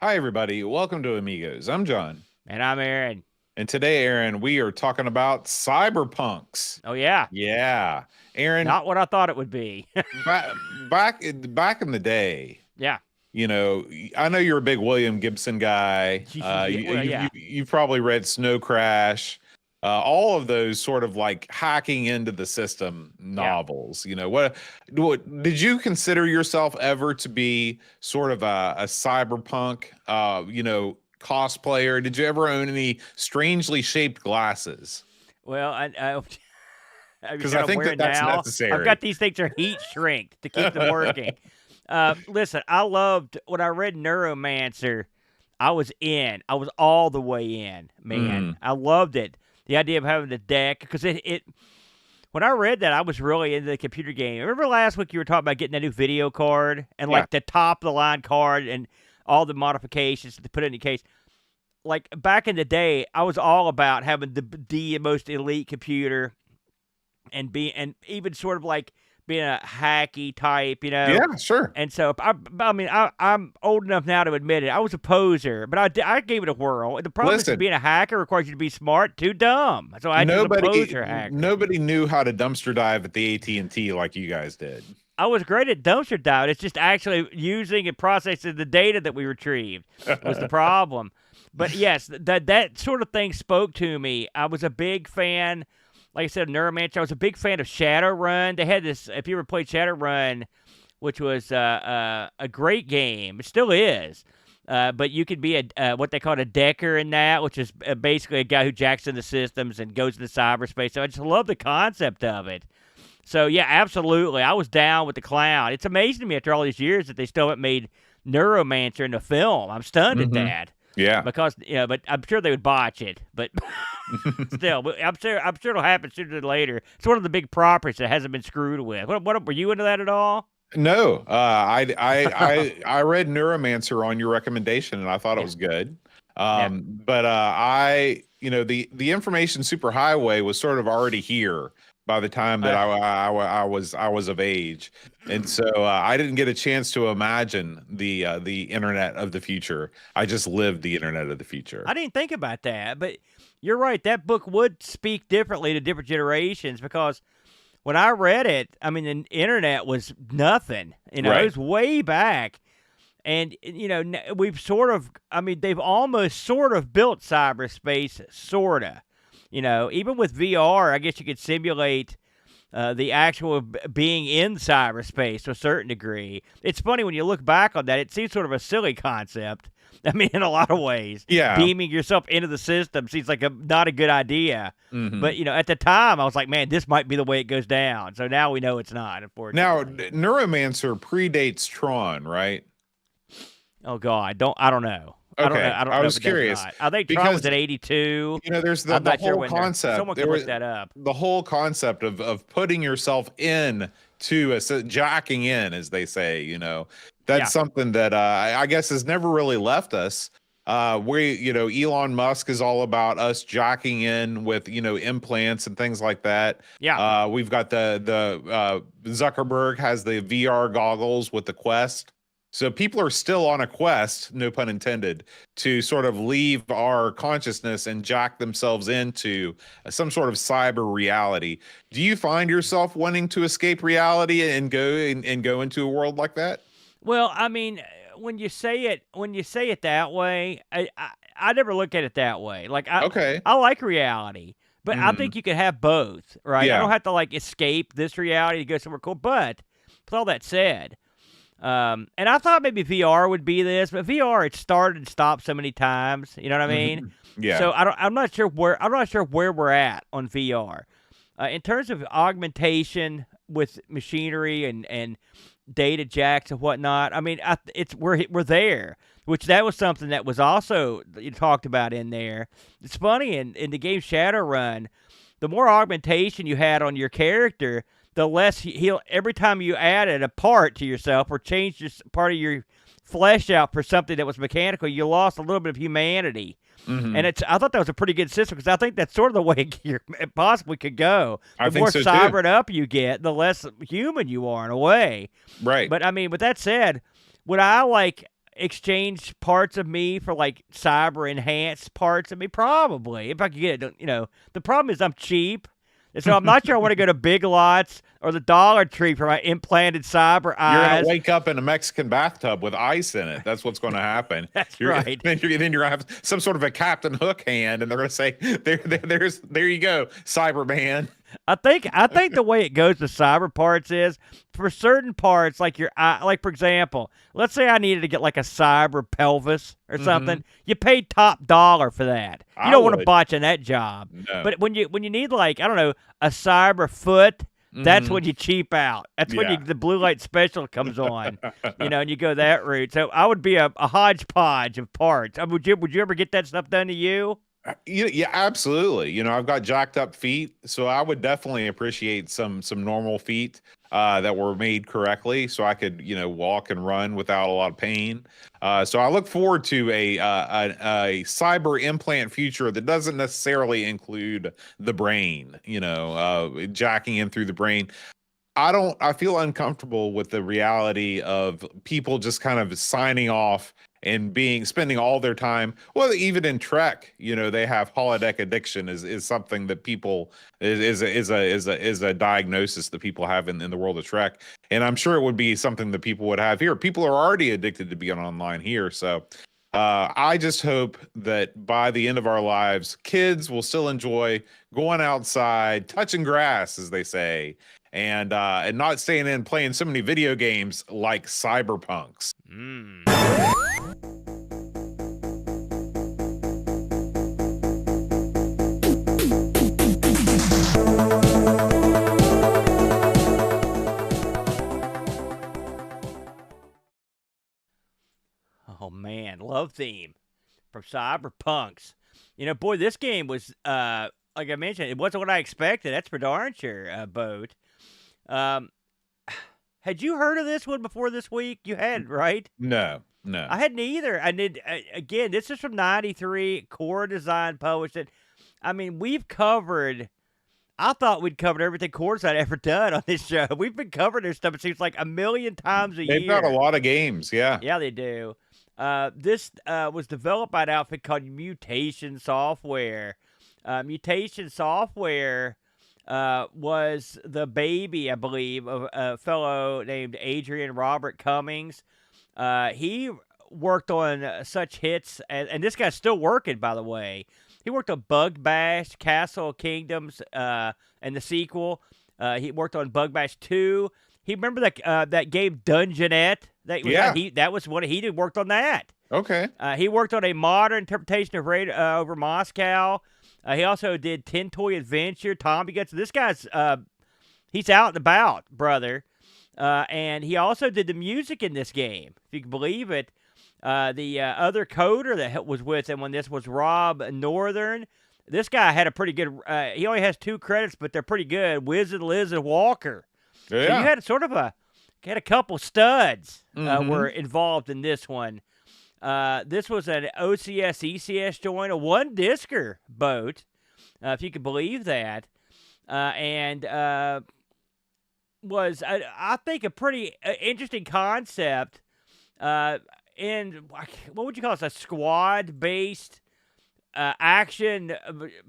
Hi, everybody. Welcome to Amigos. I'm John. And I'm Aaron. And today, Aaron, we are talking about Cyberpunks. Oh yeah, Yeah. Aaron, not what I thought it would be. back in the day, Yeah. you know, I know you're a big William Gibson guy. Yeah, well, yeah. You've probably read Snow Crash, all of those sort of like hacking into the system Yeah. novels. What did you consider yourself ever to be sort of a cyberpunk, cosplayer? Did you ever own any strangely shaped glasses? Well, I Because I got them think that wearing that's now. I've necessary. got these things are heat shrink to keep them working. Listen, I loved when I read Neuromancer. I was in. I was all the way in, man. Mm, I loved it. The idea of having the deck, because it when I read that, I was really into the computer game. Remember last week you were talking about getting that new video card and yeah. like the top of the line card and all the modifications to put it in the case. Like back in the day, I was all about having the most elite computer and even sort of like being a hacky type, Yeah, sure. And so I'm old enough now to admit it. I was a poser, but I gave it a whirl. The problem is Listen, being a hacker requires you to be smart, too dumb. So I just a poser hacker. nobody knew how to dumpster dive at the AT&T like you guys did. I was great at dumpster diving. It's just actually using and processing the data that we retrieved was the problem. But yes, that sort of thing spoke to me. I was a big fan, like I said, of Neuromancer. I was a big fan of Shadowrun. They had this, if you ever played Shadowrun, which was a great game. It still is. But you could be what they call a decker in that, which is basically a guy who jacks into systems and goes into cyberspace. So I just love the concept of it. So yeah, absolutely. I was down with the clown. It's amazing to me after all these years that they still haven't made Neuromancer into film. I'm stunned at Hmm. that Yeah. because but I'm sure they would botch it. But still, I'm sure it'll happen sooner than later. It's one of the big properties that hasn't been screwed with. What were you into that at all? No, I read Neuromancer on your recommendation, and I thought it Yeah, was good. yeah, But the information superhighway was sort of already here by the time that uh, I was of age, and so I didn't get a chance to imagine the internet of the future. I just lived the internet of the future. I didn't think about that. But you're right. That book would speak differently to different generations because when I read it, I mean, the internet was nothing. It Right. was way back. And, we've sort of, I mean, they've almost sort of built cyberspace, sort of. Even with VR, I guess you could simulate the actual being in cyberspace to a certain degree. It's funny when you look back on that, it seems sort of a silly concept. I mean, in a lot of ways, Yeah. beaming yourself into the system seems like not a good idea. Hmm. But at the time, I was like, man, this might be the way it goes down. So now we know it's not, Now, unfortunately. Neuromancer predates Tron, right? Oh God, I don't know. I don't know. Okay, I don't I know if was it does or curious not. I think Tron was because at 82. there's I'm the not sure whole when they're. concept. Someone There can look was that up. the whole concept of putting yourself in to jacking in, as they say. That's Yeah, something that I guess has never really left us. Elon Musk is all about us jacking in with implants and things like that. yeah. We've got the Zuckerberg has the VR goggles with the Quest. So people are still on a quest, no pun intended, to sort of leave our consciousness and jack themselves into some sort of cyber reality. Do you find yourself wanting to escape reality and go into a world like that? Well, I mean, when you say it that way, I never look at it that way. Like Okay. I like reality, but I Hmm. think you could have both, right? I Yeah. don't have to like escape this reality to go somewhere cool. But with all that said, and I thought maybe VR would be this, but VR it started and stopped so many times. You know what I mean? Hmm. Yeah. So I'm not sure where we're at on VR. In terms of augmentation with machinery and data jacks and whatnot. I mean, we're there, which that was something that was also you talked about in there. It's funny in the game Shadowrun, the more augmentation you had on your character, the less he'll every time you added a part to yourself or changed part of your flesh out for something that was mechanical, you lost a little bit of humanity. And Hmm. I thought that was a pretty good system because I think that's sort of the way it possibly could go. I The think more so too. cybered up you get, the less human you are in a way. Right. But I mean, with that said, would I like exchange parts of me for like cyber enhanced parts of me? Probably, if I could get it. You know, the problem is I'm cheap, and so I'm not sure I want to go to Big Lots or the Dollar Tree for my implanted cyber You're eyes. gonna wake up in a Mexican bathtub with ice in it. That's what's going to happen. That's right. Then you're gonna have some sort of a Captain Hook hand, and they're gonna say, there you go, Cyberman." I think the way it goes with cyber parts is for certain parts, like your eye, like for example, let's say I needed to get like a cyber pelvis or something. You paid top dollar for that. You don't want to botch in that job. No. But when you need like, I don't know, a cyber foot, that's when you cheap out. That's when the blue light special comes on, you know, and you go that route. So I would be a hodgepodge of parts. Would you ever get that stuff done to you? Yeah, absolutely. You know, I've got jacked up feet, so I would definitely appreciate some normal feet that were made correctly, so I could, you know, walk and run without a lot of pain. So I look forward to a cyber implant future that doesn't necessarily include the brain. You know, jacking in through the brain. I feel uncomfortable with the reality of people just kind of signing off and spending all their time. Well, even in Trek, you know, they have holodeck addiction is something that people is a diagnosis that people have in the world of Trek. And I'm sure it would be something that people would have here. People are already addicted to being online here. So I just hope that by the end of our lives, kids will still enjoy going outside, touching grass, as they say, and not staying in playing so many video games like Cyberpunks. Oh man, love theme from Cyberpunks. You know, boy, this game was like I mentioned, it wasn't what I expected. That's for darn sure, Boat. Had you heard of this one before this week? You had, right? No. I hadn't either. I did. Again, this is from '93. Core Design published it. I mean, we've covered. I thought we'd covered everything Core Design ever done on this show. We've been covering this stuff. It seems like a million times a year. They've got a lot of games. Yeah. Yeah, they do. This was developed by an outfit called Mutation Software. Mutation Software was the baby, I believe, of a fellow named Adrian Robert Cummings. He worked on such hits, and this guy's still working, by the way. He worked on Bug Bash, Castle of Kingdoms, and the sequel. He worked on Bug Bash 2. He remember that game Dungeonette? That was one he worked on that. Okay. He worked on a modern interpretation of Raid over Moscow. He also did Tin Toy Adventure, Tommy Guns. This guy's he's out and about, brother. And he also did the music in this game, if you can believe it. The other coder that was with him when this was Rob Northern. This guy had a pretty good. He only has 2 credits, but they're pretty good. Wizard, Liz, and Walker. Yeah. So you had sort of a couple studs were involved in this one. This was an OCS ECS joint, a 1-discer boat, if you could believe that, and was I think a pretty interesting concept. In what would you call this? A squad-based action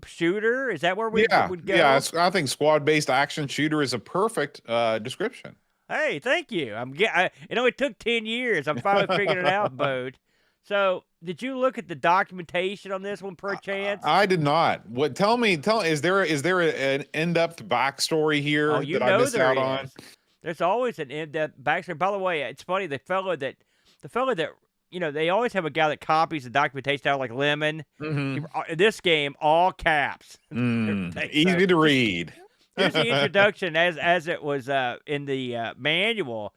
shooter? Is that where we would go? Yeah, I think squad-based action shooter is a perfect description. Hey, thank you. It only took 10 years. I'm finally figuring it out, Boat. So, did you look at the documentation on this one, perchance? I did not. What? Tell me. Is there an in-depth backstory here that I missed out on? There's always an in-depth backstory. By the way, it's funny. The fellow that you know, they always have a guy that copies the documentation out like Lemon. This game, all caps. Easy to read. Here's the introduction as it was in the manual.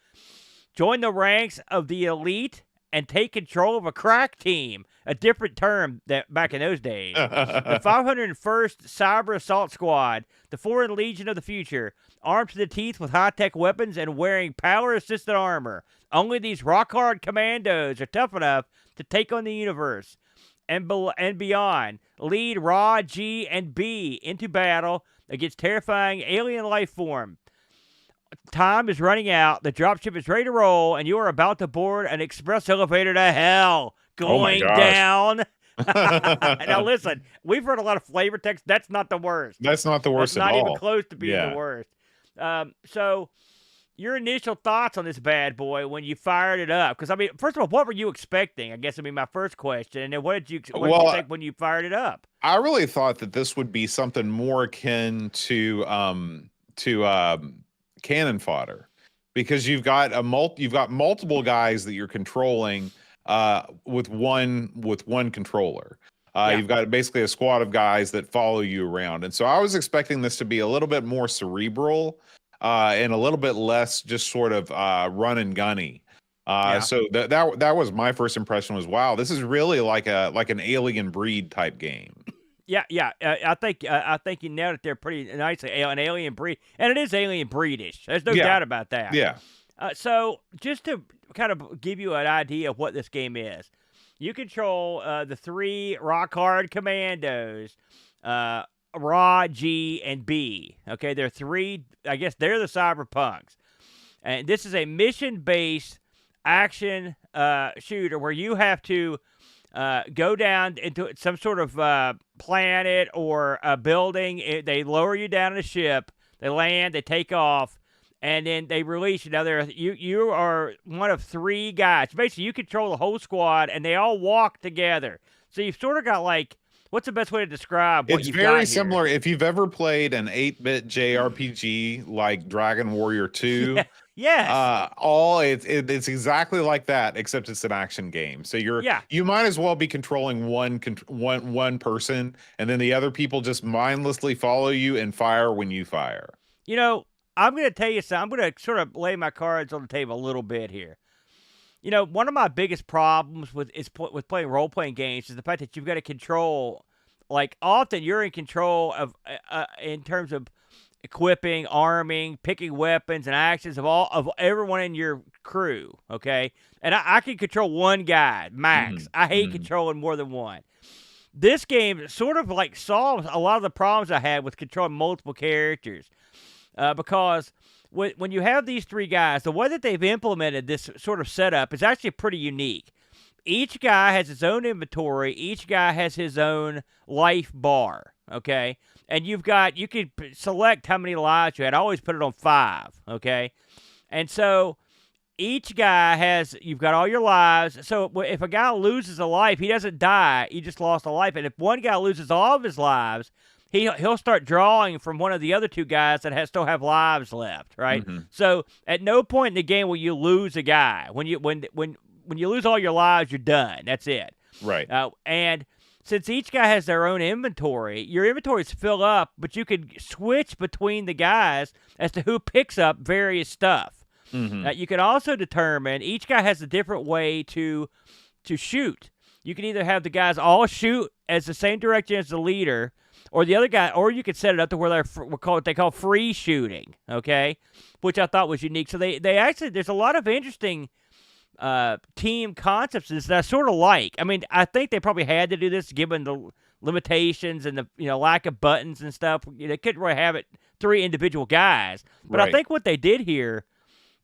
Join the ranks of the elite and take control of a crack team, a different term that back in those days. The 501st Cyber Assault Squad, the Foreign Legion of the future, armed to the teeth with high-tech weapons and wearing power-assisted armor. Only these rock-hard commandos are tough enough to take on the universe and beyond. Lead Raw, G, and B into battle against terrifying alien life form. time is running out, the dropship is ready to roll, and you are about to board an express elevator to hell. Oh my Going gosh. down. Now listen, we've heard a lot of flavor text. That's not the worst. That's not the worst That's at not even all. close to being the Yeah. worst. So your initial thoughts on this bad boy when you fired it up? Because I mean, first of all, what were you expecting? I guess would be my first question. And then what did you think when you fired it up? I really thought that this would be something more akin to cannon fodder, because you've got multiple guys that you're controlling with one controller. You've got basically a squad of guys that follow you around. And so I was expecting this to be a little bit more cerebral and a little bit less just sort of run and gunny. So that was my first impression was, wow, this is really like an Alien Breed type game. Yeah. I think you nailed it there pretty nicely. An Alien Breed, and it is Alien Breedish. There's no doubt about that. Yeah. So just to kind of give you an idea of what this game is, you control the 3 rock hard commandos, Raw, G, and B. Okay, they're 3. I guess they're the Cyberpunks, and this is a mission-based action shooter where you have to go down into some sort of planet or a building. They lower you down in a ship. They land. They take off. And then they release you. Now, you are one of 3 guys. Basically, you control the whole squad, and they all walk together. So you've sort of got like, what's the best way to describe what you've got here? It's very similar. If you've ever played an 8-bit JRPG like Dragon Warrior 2, yes, it's exactly like that, except it's an action game. So you might as well be controlling one person, and then the other people just mindlessly follow you and fire when you fire. You know, I'm going to tell you something. I'm going to sort of lay my cards on the table a little bit here. You know, one of my biggest problems with playing role-playing games is the fact that you've got to control, like, often you're in control of, in terms of equipping, arming, picking weapons and actions of everyone in your crew, okay? And I can control one guy, max. I hate controlling more than one. This game sort of, like, solves a lot of the problems I had with controlling multiple characters. Because when you have these 3 guys, the way that they've implemented this sort of setup is actually pretty unique. Each guy has his own inventory. Each guy has his own life bar, okay? And you can select how many lives you had. I always put it on 5, okay? And so each guy you've got all your lives. So if a guy loses a life, he doesn't die. He just lost a life. And if one guy loses all of his lives, he'll start drawing from one of the other 2 guys that still have lives left, right? So at no point in the game will you lose a guy. When you lose all your lives, you're done. That's it. Right. And since each guy has their own inventory, your inventories fill up, but you can switch between the guys as to who picks up various stuff. You can also determine each guy has a different way to shoot. You can either have the guys all shoot as the same direction as the leader, or the other guy, or you could set it up to where they call free shooting, okay, which I thought was unique. So they actually, there's a lot of interesting team concepts that I sort of like. I mean, I think they probably had to do this given the limitations and the lack of buttons and stuff. They couldn't really have it 3 individual guys, but I think what they did here,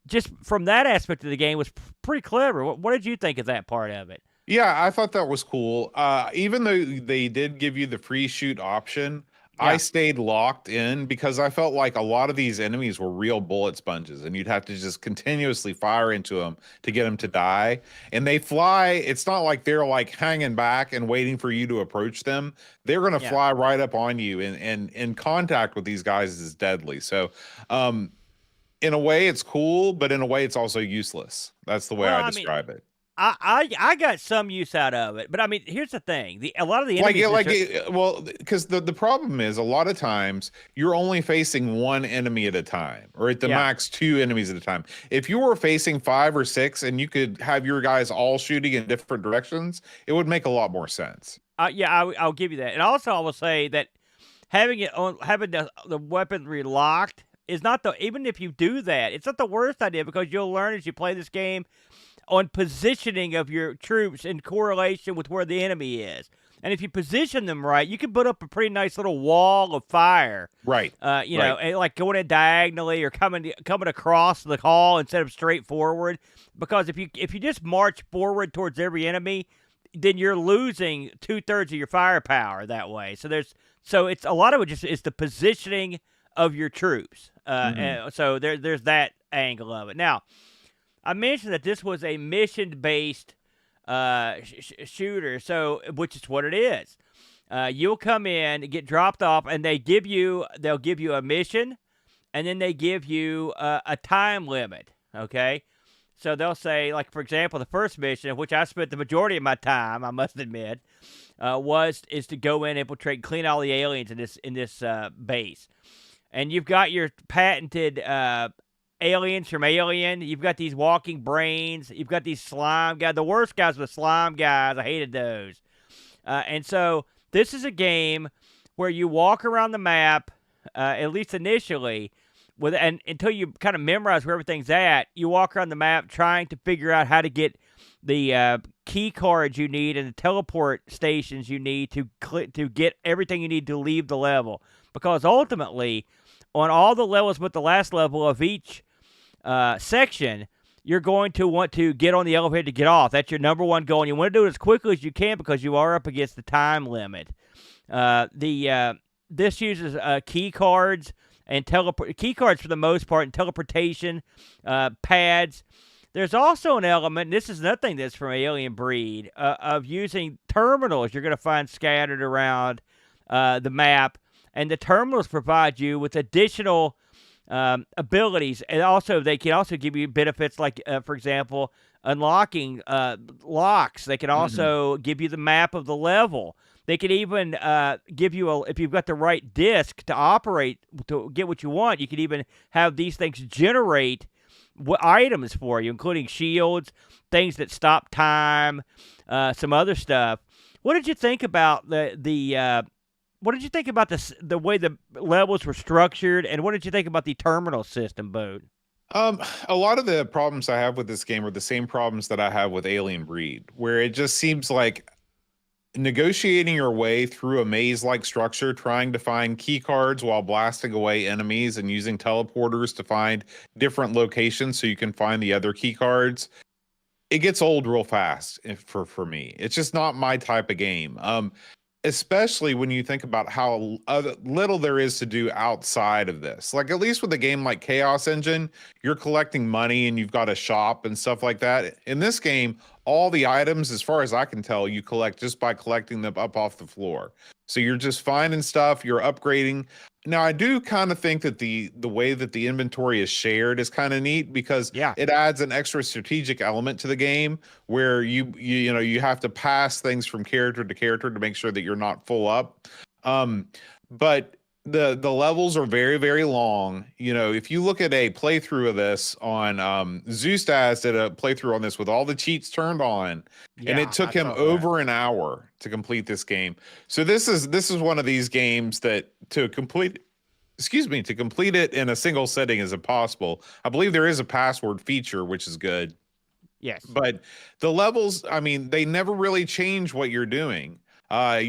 just from that aspect of the game, was pretty clever. What did you think of that part of it? Yeah, I thought that was cool. Even though they did give you the free shoot option, I stayed locked in because I felt like a lot of these enemies were real bullet sponges, and you'd have to just continuously fire into them to get them to die. And they fly. It's not like they're like hanging back and waiting for you to approach them. They're going to fly right up on you, and in contact with these guys is deadly. So, in a way, it's cool, but in a way, it's also useless. That's the way I describe it. I got some use out of it, but I mean, here's the thing: a lot of the enemies because the problem is a lot of times you're only facing one enemy at a time, or at the max 2 enemies at a time. If you were facing 5 or 6 and you could have your guys all shooting in different directions, it would make a lot more sense. I'll give you that, and also I will say that having the weaponry locked is not even if you do that, it's not the worst idea, because you'll learn as you play this game on positioning of your troops in correlation with where the enemy is. And if you position them right, you can put up a pretty nice little wall of fire. Right. You know, like going in diagonally or coming across the hall instead of straight forward. Because if you just march forward towards every enemy, then you're losing 2/3 of your firepower that way. So it's a lot of it just is the positioning of your troops. And so there's that angle of it. Now, I mentioned that this was a mission-based shooter, so which is what it is. You'll come in, get dropped off, and they'll give you a mission, and then they give you a time limit. Okay, so they'll say, like for example, the first mission, which I spent the majority of my time, I must admit, is to go in, infiltrate, and clean all the aliens in this base, and you've got your patented aliens from Alien. You've got these walking brains. You've got these slime guys. The worst guys were the slime guys. I hated those. And so this is a game where you walk around the map, at least initially, and until you kind of memorize where everything's at. You walk around the map trying to figure out how to get the key cards you need and the teleport stations you need to get everything you need to leave the level. Because ultimately, on all the levels but the last level of each section, you're going to want to get on the elevator to get off. That's your number one goal, and you want to do it as quickly as you can because you are up against the time limit. This uses key cards and key cards for the most part, and teleportation pads. There's also an element, and this is another thing that's from Alien Breed, of using terminals you're going to find scattered around the map, and the terminals provide you with additional abilities, and also they can also give you benefits like, for example, unlocking locks. They can also give you the map of the level. They can even give you if you've got the right disc to operate to get what you want. You can even have these things generate items for you, including shields, things that stop time, some other stuff. What did you think about what did you think about the way the levels were structured, and what did you think about the terminal system, Boot? A lot of the problems I have with this game are the same problems that I have with Alien Breed, where it just seems like negotiating your way through a maze-like structure, trying to find key cards while blasting away enemies and using teleporters to find different locations so you can find the other key cards. It gets old real fast for me. It's just not my type of game. Especially when you think about how little there is to do outside of this. Like, at least with a game like Chaos Engine, you're collecting money and you've got a shop and stuff like that. In this game, all the items, as far as I can tell, you collect just by collecting them up off the floor. So you're just finding stuff, you're upgrading. Now, I do kind of think that the way that the inventory is shared is kind of neat, because it adds an extra strategic element to the game where you have to pass things from character to character to make sure that you're not full up. But the levels are very, very long. You know, if you look at a playthrough of this on Zoostaz did a playthrough on this with all the cheats turned on, and it took him over an hour to complete this game. So this is one of these games that to complete it in a single sitting is impossible. I believe there is a password feature, which is good. Yes. But the levels, I mean, they never really change what you're doing. The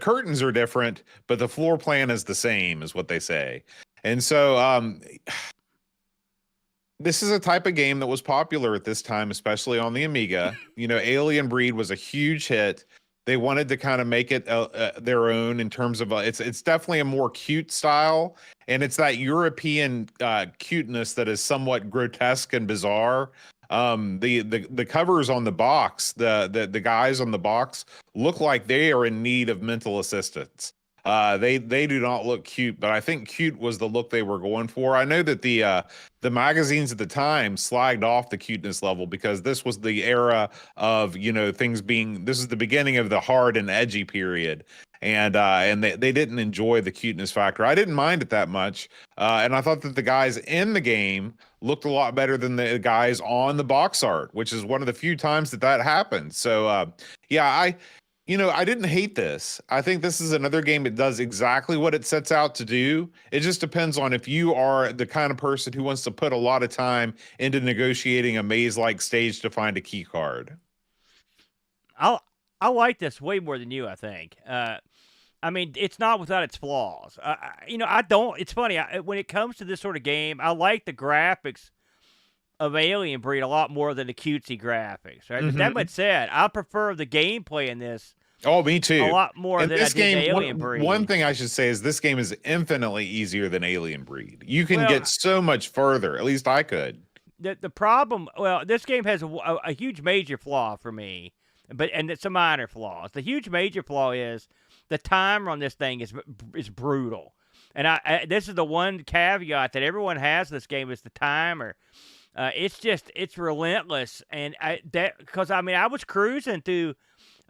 curtains are different, but the floor plan is the same, is what they say. And so this is a type of game that was popular at this time, especially on the Amiga. You know, Alien Breed was a huge hit. They wanted to kind of make it their own in terms of it's definitely a more cute style, and it's that European cuteness that is somewhat grotesque and bizarre. The covers on the box, the guys on the box look like they are in need of mental assistance. They do not look cute, but I think cute was the look they were going for. I know that the magazines at the time slagged off the cuteness level because this was the era of, you know, this is the beginning of the hard and edgy period. And they didn't enjoy the cuteness factor. I didn't mind it that much. And I thought that the guys in the game looked a lot better than the guys on the box art, which is one of the few times that happened. So, I didn't hate this. I think this is another game that does exactly what it sets out to do. It just depends on if you are the kind of person who wants to put a lot of time into negotiating a maze-like stage to find a key card. I like this way more than you, I think. I mean, it's not without its flaws. I don't. It's funny when it comes to this sort of game. I like the graphics of Alien Breed a lot more than the cutesy graphics. Right, but that Mm-hmm. much said, I prefer the gameplay in this Oh, me a too. lot more And than I this did the game, Alien Breed. one thing I should say is this game is infinitely easier than Alien Breed. You can Well, get so much further. At least I could. the problem, well, this game has a huge major flaw for me, and it's a minor flaw. The huge major flaw is the timer on this thing is brutal, and this is the one caveat that everyone has in this game is the timer. It's relentless, and because I mean I was cruising through.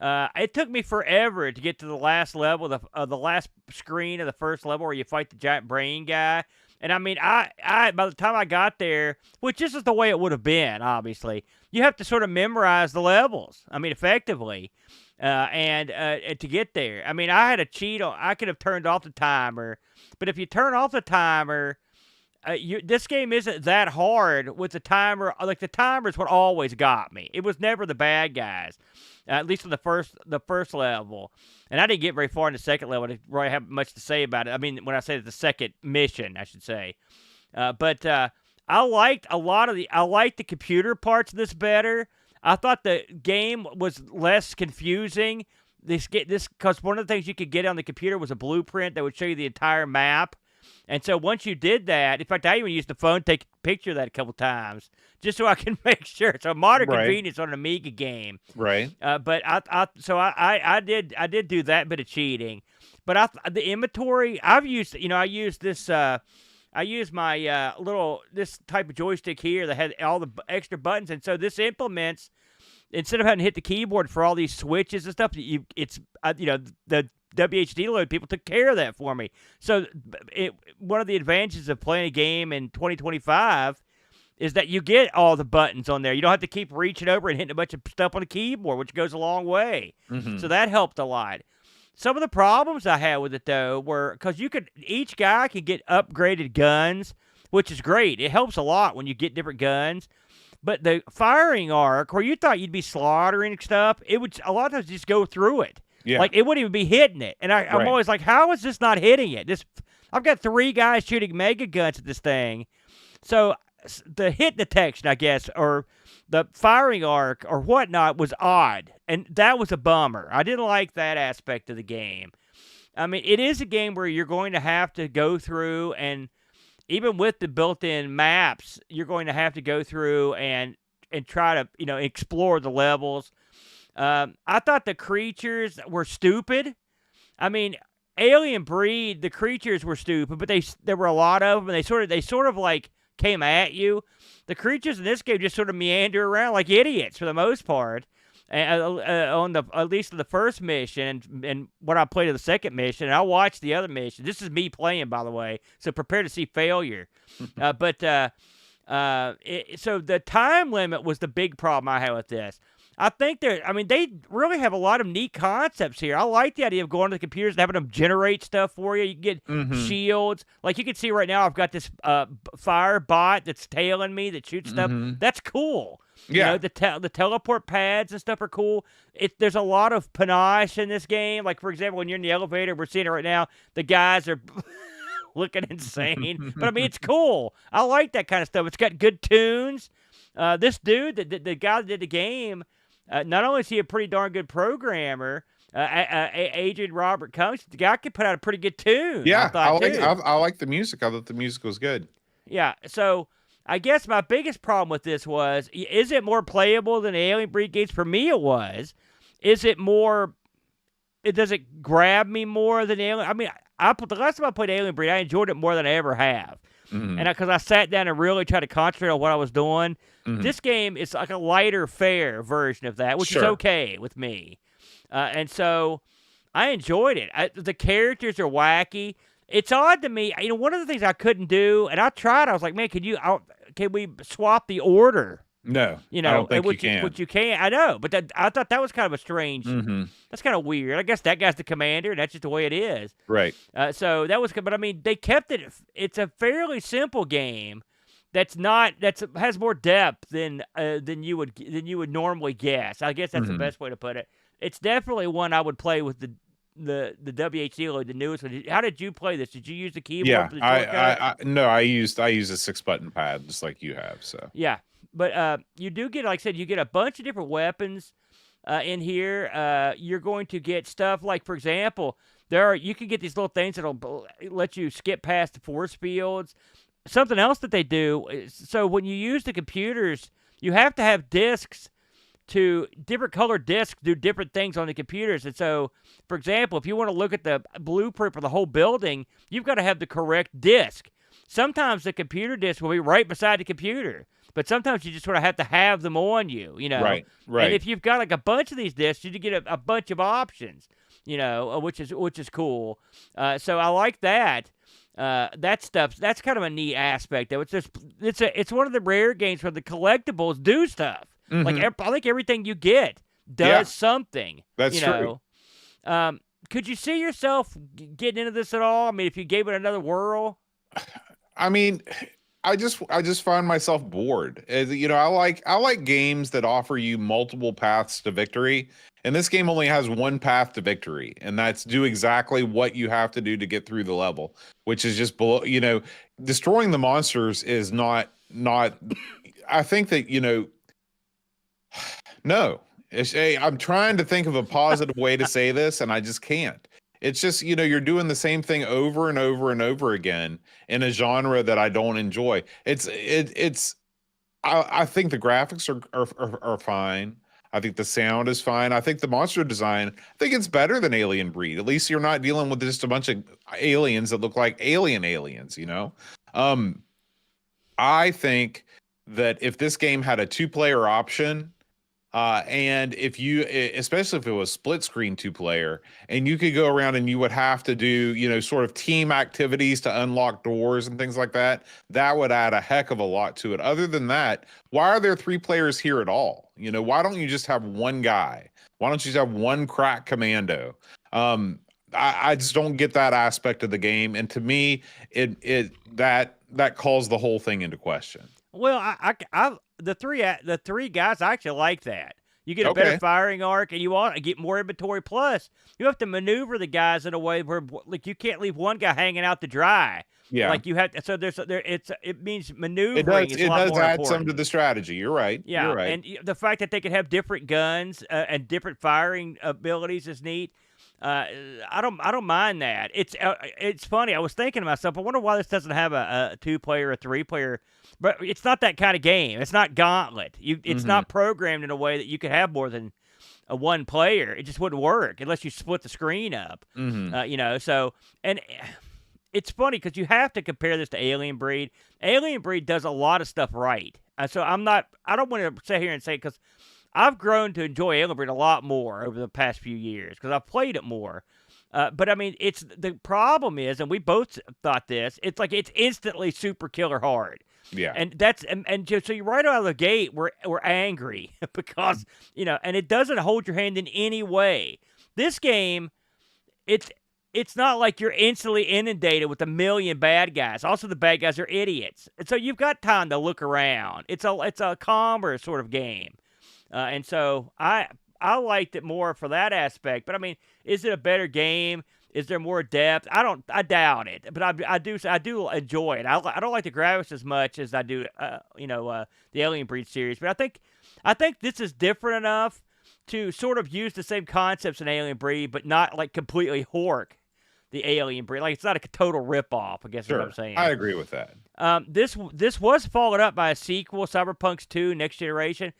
It took me forever to get to the last level, the last screen of the first level where you fight the giant brain guy. And I mean, I by the time I got there, which this is the way it would have been, obviously, you have to sort of memorize the levels. I mean, effectively, and to get there. I mean, I had a cheat on. I could have turned off the timer, but if you turn off the timer, this game isn't that hard with the timer. Like the timer is what always got me. It was never the bad guys, at least in the first level. And I didn't get very far in the second level to really have much to say about it. I mean, when I say the second mission, I should say. But I liked the computer parts of this better. I thought the game was less confusing. This because one of the things you could get on the computer was a blueprint that would show you the entire map. And so once you did that, in fact, I even used the phone to take a picture of that a couple times just so I can make sure. It's a modern convenience on an Amiga game, Right. But I did do that bit of cheating, but the inventory I've used. I used this. I used my this type of joystick here that had all the extra buttons, and so this implements instead of having to hit the keyboard for all these switches and stuff. The WHD load people took care of that for me. So one of the advantages of playing a game in 2025 is that you get all the buttons on there. You don't have to keep reaching over and hitting a bunch of stuff on the keyboard, which goes a long way. Mm-hmm. So that helped a lot. Some of the problems I had with it, though, were because each guy can get upgraded guns, which is great. It helps a lot when you get different guns. But the firing arc, where you thought you'd be slaughtering stuff, it would a lot of times just go through it. Yeah. Like, it wouldn't even be hitting it. And I'm always like, how is this not hitting it? I've got 3 guys shooting mega guns at this thing. So the hit detection, I guess, or the firing arc or whatnot was odd. And that was a bummer. I didn't like that aspect of the game. I mean, it is a game where you're going to have to go through, and even with the built-in maps, you're going to have to go through and try to, explore the levels. I thought the creatures were stupid. I mean, Alien Breed, the creatures were stupid, but there were a lot of them, and they sort of like came at you. The creatures in this game just sort of meander around like idiots for the most part. On at least in the first mission, and what I played of the second mission, and I watched the other mission. This is me playing, by the way, so prepare to see failure. So the time limit was the big problem I had with this. I think they really have a lot of neat concepts here. I like the idea of going to the computers and having them generate stuff for you. You can get shields. Like you can see right now, I've got this fire bot that's tailing me that shoots stuff. That's cool. Yeah. The teleport pads and stuff are cool. There's a lot of panache in this game. Like, for example, when you're in the elevator, we're seeing it right now, the guys are looking insane. But, I mean, it's cool. I like that kind of stuff. It's got good tunes. This dude, the guy that did the game, not only is he a pretty darn good programmer, Adrian Robert Combs, the guy could put out a pretty good tune. Yeah, I like the music. I thought the music was good. Yeah, so I guess my biggest problem with this was, is it more playable than the Alien Breed games? For me, it was. Is it more? Does it grab me more than Alien? I mean, the last time I played Alien Breed, I enjoyed it more than I ever have. And because I sat down and really tried to concentrate on what I was doing. This game is like a lighter fare version of that, which is okay with me. And so I enjoyed it. The characters are wacky. It's odd to me. One of the things I couldn't do, and I tried, I was like, man, can we swap the order? No, I don't think you can. Which you can't. I know, but I thought that was kind of a strange. That's kind of weird. I guess that guy's the commander, and that's just the way it is. Right. So that was, but I mean, they kept it. It's a fairly simple game, has more depth than you would normally guess. I guess that's the best way to put it. It's definitely one I would play with the WHD load, the newest one. How did you play this? Did you use the keyboard for the shortcut? No, I used a 6-button pad just like you have. So Yeah, but you do get, like I said, you get a bunch of different weapons in here. You're going to get stuff like, for example, you can get these little things that'll let you skip past the force fields. Something else that they do is, so when you use the computers, you have to have discs different colored discs do different things on the computers. And so, for example, if you want to look at the blueprint for the whole building, you've got to have the correct disc. Sometimes the computer disc will be right beside the computer, but sometimes you just sort of have to have them on you, Right. And if you've got like a bunch of these discs, you get a bunch of options, which is cool. So I like that. That stuff, that's kind of a neat aspect though. It's one of the rare games where the collectibles do stuff. Like I think everything you get does something. That's true. Could you see yourself getting into this at all? I mean, if you gave it another whirl. I mean, I just find myself bored. I like games that offer you multiple paths to victory. And this game only has one path to victory, and that's do exactly what you have to do to get through the level, which is just below, destroying the monsters is not I think that, no. I'm trying to think of a positive way to say this, and I just can't. It's just, you're doing the same thing over and over and over again in a genre that I don't enjoy. I think the graphics are fine. I think the sound is fine. I think the monster design, I think it's better than Alien Breed. At least you're not dealing with just a bunch of aliens that look like aliens, I think that if this game had a 2-player option, and especially if it was split screen 2-player, and you could go around and you would have to do, sort of team activities to unlock doors and things like that, that would add a heck of a lot to it. Other than that, why are there 3 players here at all? Why don't you just have one guy? Why don't you just have one crack commando? I just don't get that aspect of the game. And to me, that calls the whole thing into question. Well, the three guys, I actually like that. You get a better firing arc, and you want to get more inventory. Plus, you have to maneuver the guys in a way where, like, you can't leave one guy hanging out to dry. Yeah, like you have. So it means maneuvering. It does add some to the strategy. You're right. Yeah, you're right. And the fact that they could have different guns and different firing abilities is neat. I don't mind that. It's funny. I was thinking to myself, I wonder why this doesn't have a 2-player, a 3-player. But it's not that kind of game. It's not Gauntlet. It's not programmed in a way that you could have more than a 1 player. It just wouldn't work unless you split the screen up. So, and it's funny because you have to compare this to Alien Breed. Alien Breed does a lot of stuff right. So I don't want to sit here and say, because I've grown to enjoy Alien Breed a lot more over the past few years because I've played it more. But I mean, the problem is, and we both thought this, it's like it's instantly super killer hard. Yeah. And that's so you right out of the gate we're angry because, and it doesn't hold your hand in any way. This game, it's not like you're instantly inundated with a million bad guys. Also, the bad guys are idiots. And so you've got time to look around. It's a calmer sort of game. And so I liked it more for that aspect. But I mean, is it a better game? Is there more depth? I doubt it. But I do enjoy it. I don't like the graphics as much as I do the Alien Breed series. But I think this is different enough to sort of use the same concepts in Alien Breed, but not like completely hork the Alien Breed. Like, it's not a total ripoff, I guess is what I'm saying. I agree with that. This was followed up by a sequel, Cyberpunks 2, Next Generation.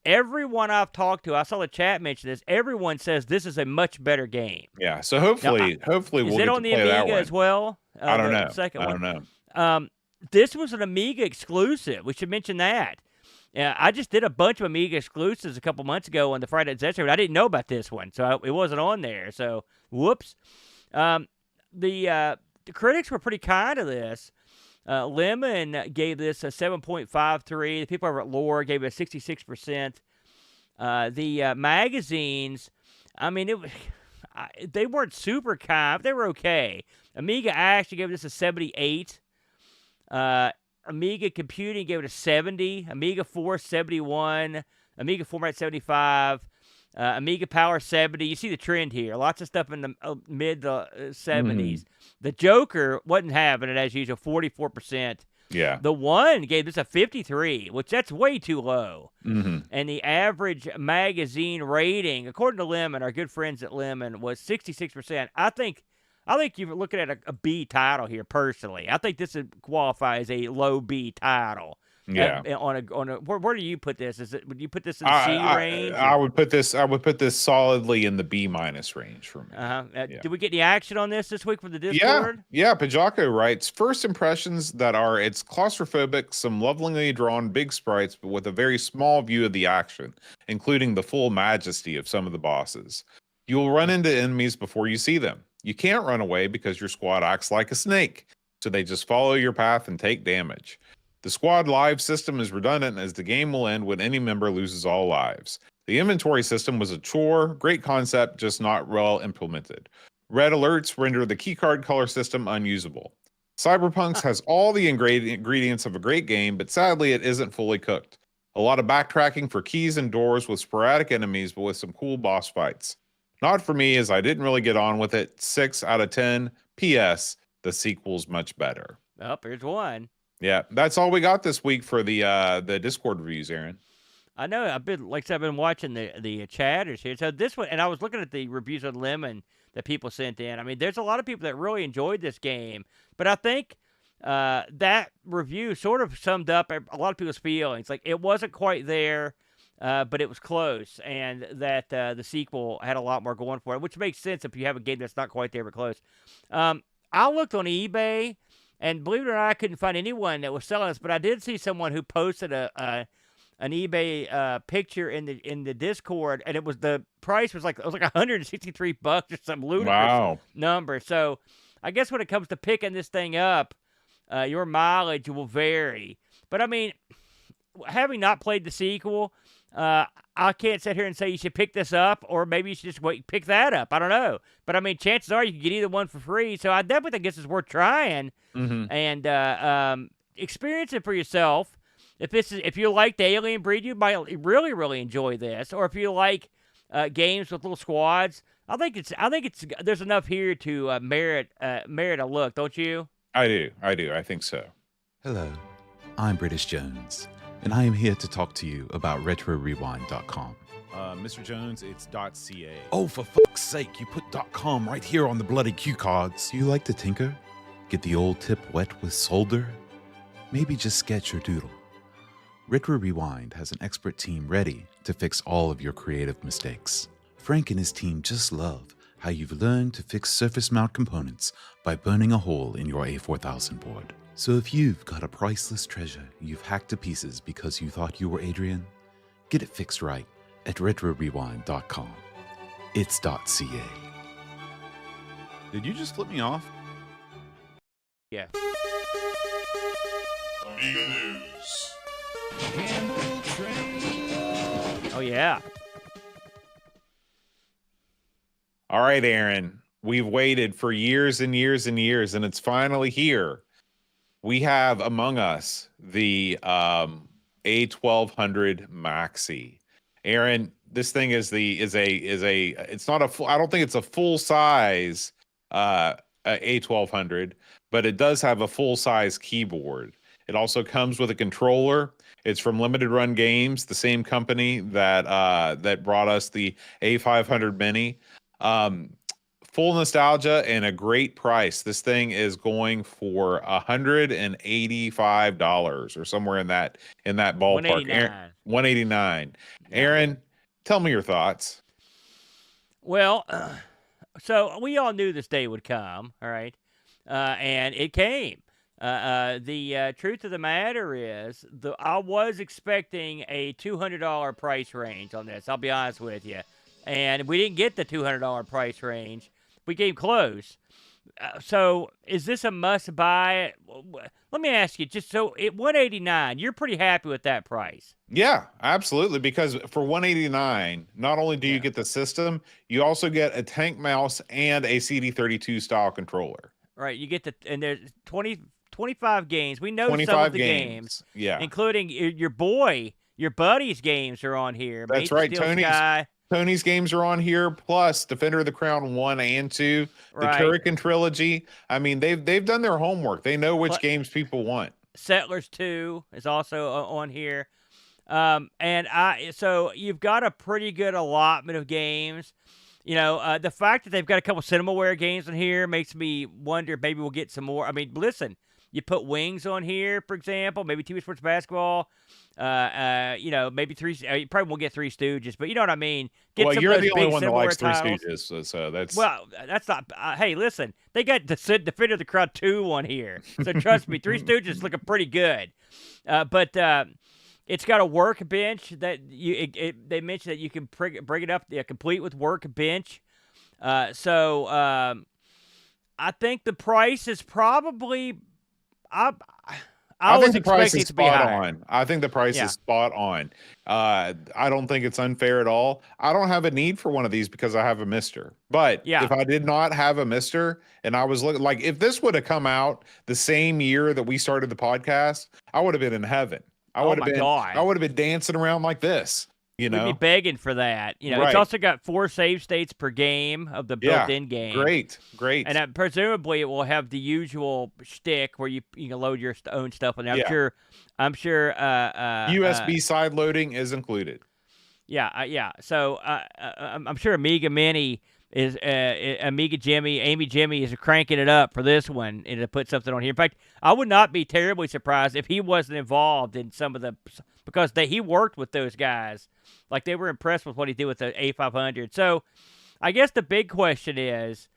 Everyone I've talked to, I saw the chat mention this. Everyone says this is a much better game. Yeah, so hopefully we'll get to play that one. Is it on the Amiga as well? I don't know. Second I one. don't know. This was an Amiga exclusive. We should mention that. I just did a bunch of Amiga exclusives a couple months ago on the Friday Night Zest. I didn't know about this one, so it wasn't on there. So, whoops. The critics were pretty kind to this. Lemon gave this a 7.53. The people over at Lore gave it a 66%. The magazines, I mean, they weren't super kind. They were okay. Amiga actually gave this a 78. Amiga Computing gave it a 70, Amiga 4 71, Amiga Format 75, Amiga Power 70. You see the trend here. Lots of stuff in the mid 70s. The Joker wasn't having it as usual, 44%. Yeah. The One gave this a 53, which that's way too low. Mm-hmm. And the average magazine rating, according to Lemon, our good friends at Lemon, was 66%. I think you're looking at a B title here. Personally, I think this would qualify as a low B title. Yeah. Where do you put this? Would you put this in the C range? I would put this solidly in the B- range for me. Yeah. Did we get any action on this week from the Discord? Yeah. Pajako writes, first impressions that are it's claustrophobic, some lovingly drawn big sprites, but with a very small view of the action, including the full majesty of some of the bosses. You will run into enemies before you see them. You can't run away because your squad acts like a snake, so they just follow your path and take damage. The squad live system is redundant as the game will end when any member loses all lives. The inventory system was a chore, great concept, just not well implemented. Red alerts render the keycard color system unusable. Cyberpunks has all the ingredients of a great game, but sadly it isn't fully cooked. A lot of backtracking for keys and doors with sporadic enemies, but with some cool boss fights. Not for me, as I didn't really get on with it. 6 out of 10. P.S. The sequel's much better. Oh, here's one. Yeah, that's all we got this week for the Discord reviews, Aaron. I know. I've been watching the chatters here. So this one, and I was looking at the reviews on Lemon that people sent in. I mean, there's a lot of people that really enjoyed this game, but I think that review sort of summed up a lot of people's feelings. Like, it wasn't quite there, but it was close, and that the sequel had a lot more going for it, which makes sense if you have a game that's not quite there but close. I looked on eBay. And believe it or not, I couldn't find anyone that was selling this, but I did see someone who posted an eBay picture in the Discord, and the price was like $163 or some ludicrous number. So I guess when it comes to picking this thing up, your mileage will vary. But I mean, having not played the sequel, I can't sit here and say you should pick this up, or maybe you should just pick that up. I don't know. But I mean, chances are you can get either one for free. So I definitely think this is worth trying and experience it for yourself. If you like the Alien Breed, you might really, really enjoy this. Or if you like games with little squads, I think there's enough here to merit a look, don't you? I do. I think so. Hello, I'm British Jones, and I am here to talk to you about RetroRewind.com. Mr. Jones, it's .ca. Oh, for fuck's sake, you put .com right here on the bloody cue cards. Do you like to tinker? Get the old tip wet with solder? Maybe just sketch or doodle. Retro Rewind has an expert team ready to fix all of your creative mistakes. Frank and his team just love how you've learned to fix surface mount components by burning a hole in your A4000 board. So if you've got a priceless treasure you've hacked to pieces because you thought you were Adrian, get it fixed right at RetroRewind.com. It's .ca. Did you just flip me off? Yeah. Amiga News. Oh, yeah. All right, Aaron. We've waited for years and years and years, and it's finally here. We have among us the A1200 Maxi. Aaron, this thing is it's not a full, I don't think it's a full size A1200, but it does have a full size keyboard. It also comes with a controller. It's from Limited Run Games, the same company that brought us the A500 Mini. Full nostalgia and a great price. This thing is going for $185 or somewhere in that ballpark. $189. Aaron, tell me your thoughts. Well, so we all knew this day would come, all right, and it came. The truth of the matter is, I was expecting a $200 price range on this. I'll be honest with you, and we didn't get the $200 price range. We came close. So is this a must buy? Let me ask you, just so at $189, you're pretty happy with that price? Yeah, absolutely. Because for $189, not only do you get the system, you also get a tank mouse and a CD32 style controller. Right. You get and there's 25 games. We know some 25 of the games, Yeah. including your buddy's games are on here. That's Made right. Steel Sky. Tony's games are on here, plus Defender of the Crown 1 and 2, the Right. Turrican trilogy. I mean, they've done their homework. They know which games people want. Settlers 2 is also on here. So you've got a pretty good allotment of games. You know, the fact that they've got a couple Cinemaware games in here makes me wonder maybe we'll get some more. I mean, listen, you put Wings on here, for example, maybe TV Sports Basketball. You know, maybe you probably won't get Three Stooges, but you know what I mean. Get Well, some you're of those the only big one that Cinemaware likes Three titles. Stooges, so that's Well, that's not. Hey, listen, they got the Defender of the Crowd 2 on here, so trust me, Three Stooges looking pretty good. But it's got a workbench that they mentioned that you can bring it up complete with workbench. So I think the price is probably I think the price expecting is it to be spot higher. on. I think the price Yeah. is spot on. I don't think it's unfair at all. I don't have a need for one of these because I have a Mister. But Yeah. if I did not have a Mister and I was looking, like, if this would have come out the same year that we started the podcast, I would have been in heaven. I would have been dancing around like this. You know, We'd be begging for that. You know, Right. It's also got 4 save states per game of the built-in game. Great. And presumably it will have the usual shtick where you can load your own stuff in there. I'm sure. USB side loading is included. Yeah. So I'm sure Amiga Mini is Amiga Jimmy, Amy Jimmy is cranking it up for this one and to put something on here. In fact, I would not be terribly surprised if he wasn't involved in some of the because he worked with those guys. Like they were impressed with what he did with the A500. So I guess the big question is,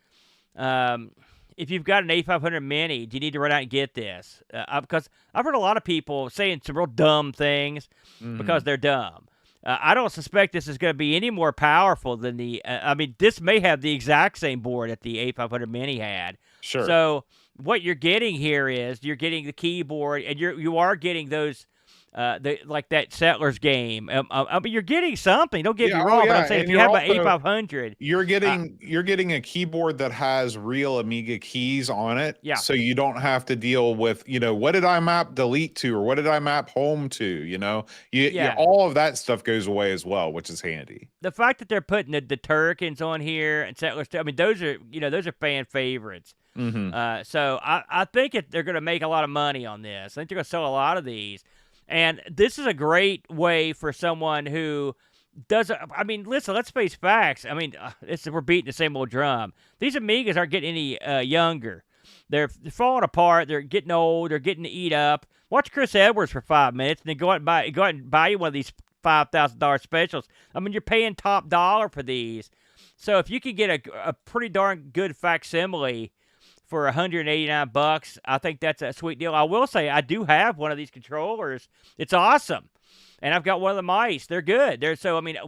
if you've got an A500 Mini, do you need to run out and get this? Because I've heard a lot of people saying some real dumb things because they're dumb. I don't suspect this is going to be any more powerful than the. I mean, this may have the exact same board that the A500 Mini had. Sure. So what you're getting here is you're getting the keyboard, and you are getting those. Like that Settlers game. I mean, you're getting something. Don't get me wrong, but I'm saying if you have an A500, you're getting a keyboard that has real Amiga keys on it. Yeah. So you don't have to deal with, what did I map delete to, or what did I map home to? All of that stuff goes away as well, which is handy. The fact that they're putting the Turricans on here and Settlers, I mean, those are fan favorites. So I think they're going to make a lot of money on this. I think they're going to sell a lot of these. And this is a great way for someone who doesn't. I mean, listen, let's face facts. I mean, we're beating the same old drum. These Amigas aren't getting any younger. They're falling apart. They're getting old. They're getting to eat up. Watch Chris Edwards for 5 minutes, and then go out and buy you one of these $5,000 specials. I mean, you're paying top dollar for these. So if you can get a pretty darn good facsimile for $189, I think that's a sweet deal. I will say I do have one of these controllers. It's awesome, and I've got one of the mice. They're good. So I mean,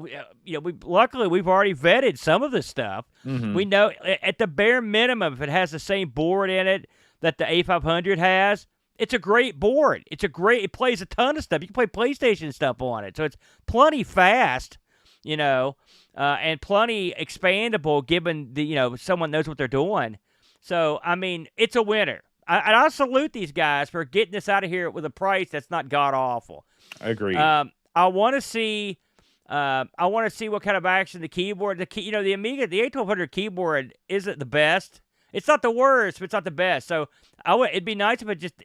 luckily we've already vetted some of this stuff. We know at the bare minimum, if it has the same board in it that the A500 has, it's a great board. It plays a ton of stuff. You can play PlayStation stuff on it, so it's plenty fast, and plenty expandable. Given someone knows what they're doing. So, I mean, it's a winner. I salute these guys for getting this out of here with a price that's not god-awful. I agree. I want to see what kind of action the keyboard, the Amiga, the A1200 keyboard isn't the best. It's not the worst, but it's not the best. So, it'd be nice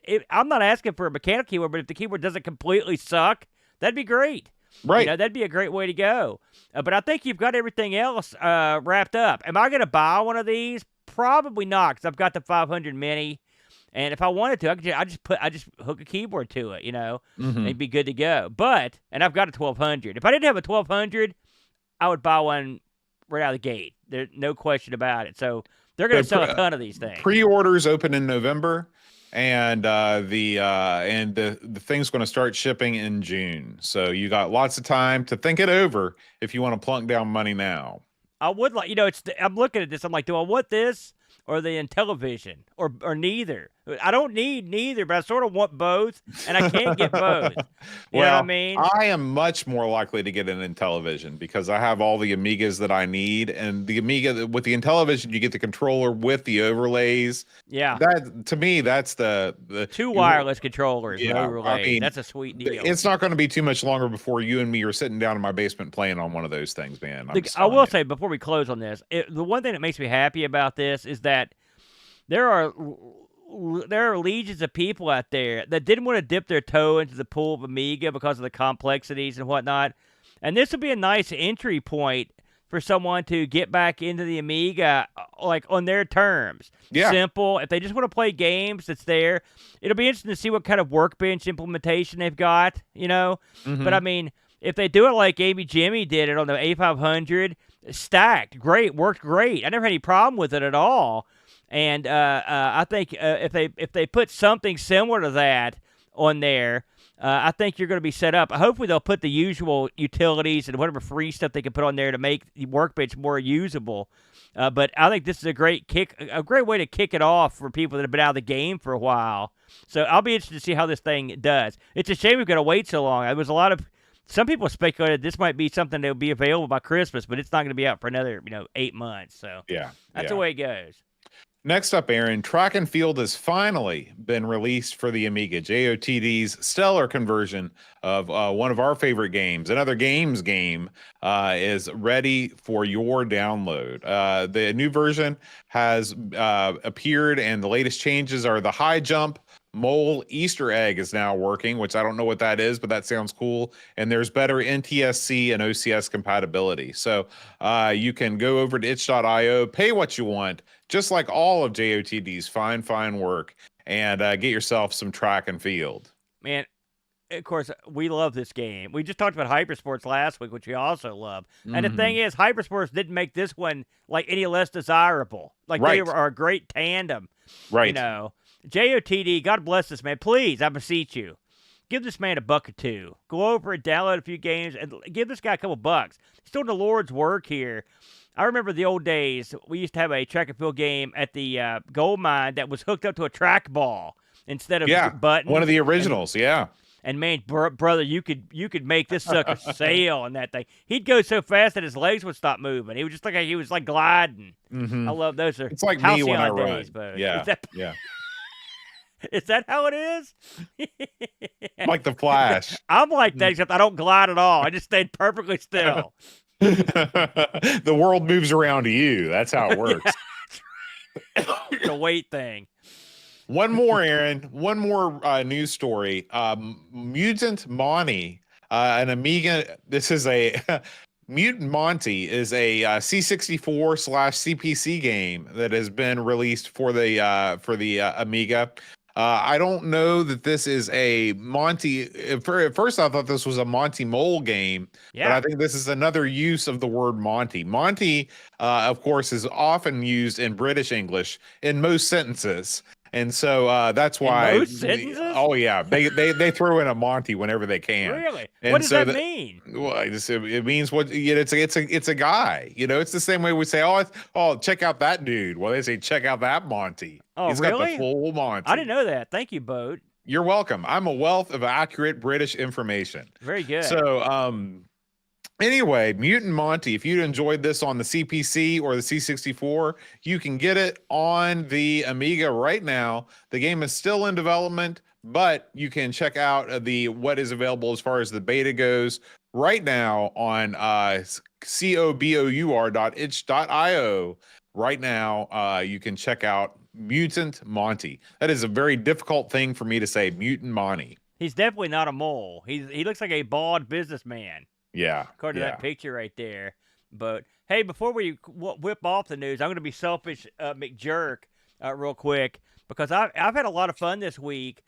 if I'm not asking for a mechanical keyboard, but if the keyboard doesn't completely suck, that'd be great. Right. That'd be a great way to go. But I think you've got everything else wrapped up. Am I going to buy one of these? Probably not, because I've got the 500 Mini, and if I wanted to, I just hook a keyboard to it, and it'd be good to go. And I've got a 1200. If I didn't have a 1200, I would buy one right out of the gate. There's no question about it. So they're going to sell a ton of these things. Pre-orders open in November, and the thing's going to start shipping in June. So you got lots of time to think it over if you want to plunk down money now. I would like, I'm looking at this. I'm like, do I want this or the Intellivision or neither? I don't need neither, but I sort of want both, and I can't get both. You know what I Well, mean? I am much more likely to get an Intellivision because I have all the Amigas that I need, and the Amiga with the Intellivision, you get the controller with the overlays. Yeah. That to me, that's the Two wireless controllers, Yeah, no I relays. mean, That's a sweet deal. It's not going to be too much longer before you and me are sitting down in my basement playing on one of those things, man. I will say before we close on this, the one thing that makes me happy about this is that there are legions of people out there that didn't want to dip their toe into the pool of Amiga because of the complexities and whatnot. And this would be a nice entry point for someone to get back into the Amiga, like on their terms. Yeah. Simple. If they just want to play games, it's there. It'll be interesting to see what kind of workbench implementation they've got, you know? Mm-hmm. But I mean, if they do it like Amy Jimmy did it on the A500, stacked, great, worked great. I never had any problem with it at all. And I think if they put something similar to that on there, I think you're going to be set up. Hopefully they'll put the usual utilities and whatever free stuff they can put on there to make the workbench more usable. But I think this is a great way to kick it off for people that have been out of the game for a while. So I'll be interested to see how this thing does. It's a shame we've got to wait so long. There was some people speculated this might be something that will be available by Christmas, but it's not going to be out for another 8 months. So that's the way it goes. Next up, Aaron, Track and Field has finally been released for the Amiga. JOTD's stellar conversion of one of our favorite games, another games game, is ready for your download. The new version has appeared, and the latest changes are the high jump mole Easter egg is now working, which I don't know what that is, but that sounds cool. And there's better NTSC and OCS compatibility. So you can go over to itch.io, pay what you want, just like all of JOTD's fine work, and get yourself some Track and Field. Man, of course, we love this game. We just talked about Hypersports last week, which we also love. And the thing is, Hypersports didn't make this one like any less desirable. Like they are a great tandem. Right. You know, JOTD, God bless this man. Please, I beseech you, give this man $1 or $2. Go over and download a few games and give this guy a couple bucks. He's doing the Lord's work here. I remember the old days. We used to have a track and field game at the gold mine that was hooked up to a trackball instead of buttons. One of the originals, And man, brother, you could make this sucker sail on that thing. He'd go so fast that his legs would stop moving. He was just like gliding. Mm-hmm. I love those. It's like me when I days, run. Yeah. Is that how it is? Like the Flash. I'm like that, except I don't glide at all. I just stayed perfectly still. The world moves around you. That's how it works. It's a weight thing. One more, Aaron. One more news story. Mutant Monty, an Amiga. This is a Mutant Monty is a C64/CPC game that has been released for the Amiga. I don't know that this is a Monty. At first, I thought this was a Monty Mole game, but I think this is another use of the word Monty. Monty, of course, is often used in British English in most sentences. And so that's why. Most sentences? Oh yeah, they throw in a Monty whenever they can. Really? And what does that mean? Well, it means what? It's a guy. You know, it's the same way we say, oh, check out that dude. Well, they say, check out that Monty. Oh, He's really? got the full Monty. I didn't know that. Thank you, Boat. You're welcome. I'm a wealth of accurate British information. Very good. So, anyway, Mutant Monty, if you enjoyed this on the CPC or the C64, you can get it on the Amiga right now. The game is still in development, but you can check out what is available as far as the beta goes right now on cobour.itch.io. Right now, you can check out Mutant Monty. That is a very difficult thing for me to say, Mutant Monty. He's definitely not a mole. He looks like a bald businessman. Yeah. According to that picture right there. But, hey, before we whip off the news, I'm going to be selfish McJerk real quick because I've had a lot of fun this week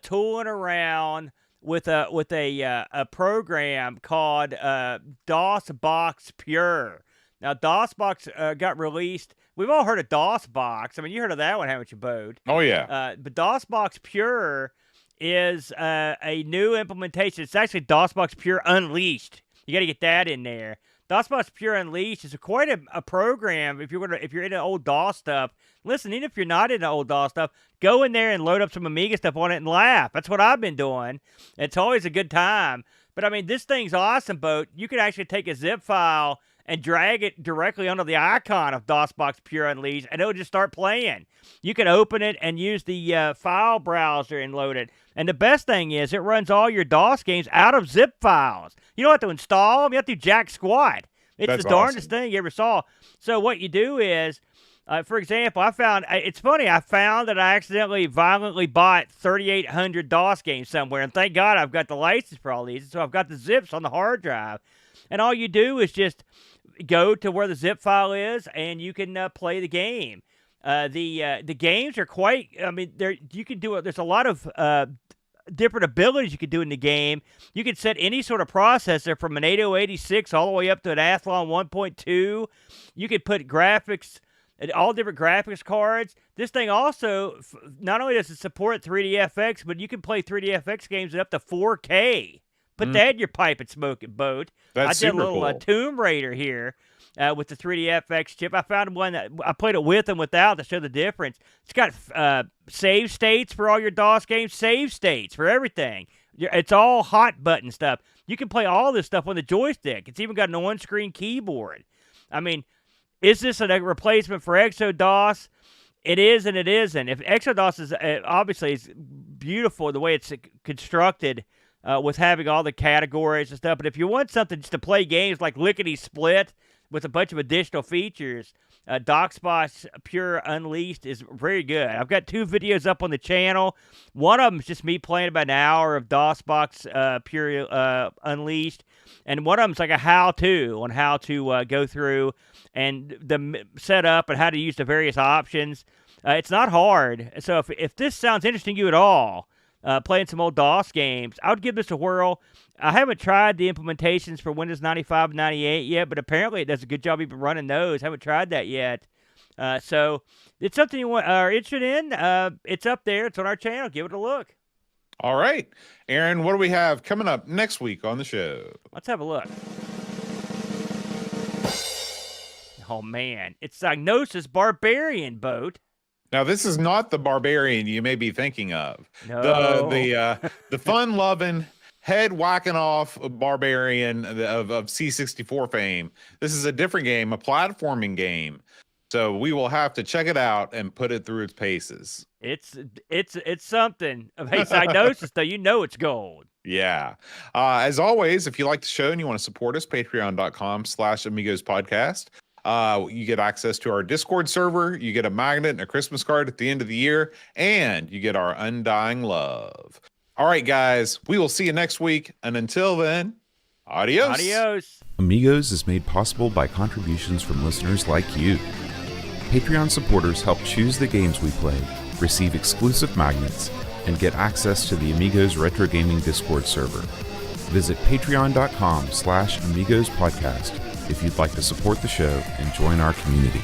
tooling around with a program called DOSBox Pure. Now, DOSBox got released. We've all heard of DOSBox. I mean, you heard of that one, haven't you, Bode? Oh, yeah. But DOSBox Pure is a new implementation. It's actually DOSBox Pure Unleashed. You got to get that in there. DOSBox Pure Unleashed is quite a program if you're into old DOS stuff. Listen, even if you're not into old DOS stuff, go in there and load up some Amiga stuff on it and laugh. That's what I've been doing. It's always a good time. But I mean, this thing's awesome, Boat. You can actually take a zip file and drag it directly onto the icon of DOSBox Pure Unleashed, and it'll just start playing. You can open it and use the file browser and load it. And the best thing is, it runs all your DOS games out of zip files. You don't have to install them. You have to do jack squat. It's That's the darndest awesome. thing you ever saw. So what you do is, for example, it's funny, I found that I accidentally violently bought 3,800 DOS games somewhere, and thank God I've got the license for all these, so I've got the zips on the hard drive. And all you do is just go to where the zip file is, and you can play the game. The games are quite. I mean, you can do it. There's a lot of different abilities you can do in the game. You can set any sort of processor from an 8086 all the way up to an Athlon 1.2. You can put graphics, all different graphics cards. This thing also, not only does it support 3DFX, but you can play 3DFX games at up to 4K. Put that in your pipe and smoke it, Boat. That's I did a super little cool. Tomb Raider here with the 3DFX chip. I found one that I played it with and without to show the difference. It's got save states for all your DOS games, save states for everything. It's all hot button stuff. You can play all this stuff on the joystick. It's even got an on-screen keyboard. I mean, is this a replacement for ExoDOS? It is and it isn't. If ExoDOS is obviously it's beautiful the way it's constructed with having all the categories and stuff, but if you want something just to play games like Lickety Split with a bunch of additional features, DOSBox Pure Unleashed is very good. I've got 2 videos up on the channel. One of them is just me playing about an hour of DOSBox Pure Unleashed, and one of them is like a how-to on how to go through and the setup and how to use the various options. It's not hard. So if this sounds interesting to you at all, playing some old DOS games, I would give this a whirl. I haven't tried the implementations for Windows 95 and 98 yet, but apparently it does a good job even running those. Haven't tried that yet. So it's something you are interested in. It's up there. It's on our channel. Give it a look. All right, Aaron, what do we have coming up next week on the show? Let's have a look. Oh, man. It's Diagnosis Barbarian, Boat. Now, this is not the barbarian you may be thinking of. No. The fun-loving, head-whacking off barbarian of C64 fame. This is a different game, a platforming game. So we will have to check it out and put it through its paces. It's something. Hey, Diagnosis, though, you know it's gold. Yeah. As always, if you like the show and you want to support us, patreon.com/Amigos podcast. You get access to our Discord server, you get a magnet and a Christmas card at the end of the year, and you get our undying love. All right, guys, we will see you next week. And until then, adios. Adios. Amigos is made possible by contributions from listeners like you. Patreon supporters help choose the games we play, receive exclusive magnets, and get access to the Amigos Retro Gaming Discord server. Visit patreon.com/Amigos podcast if you'd like to support the show and join our community.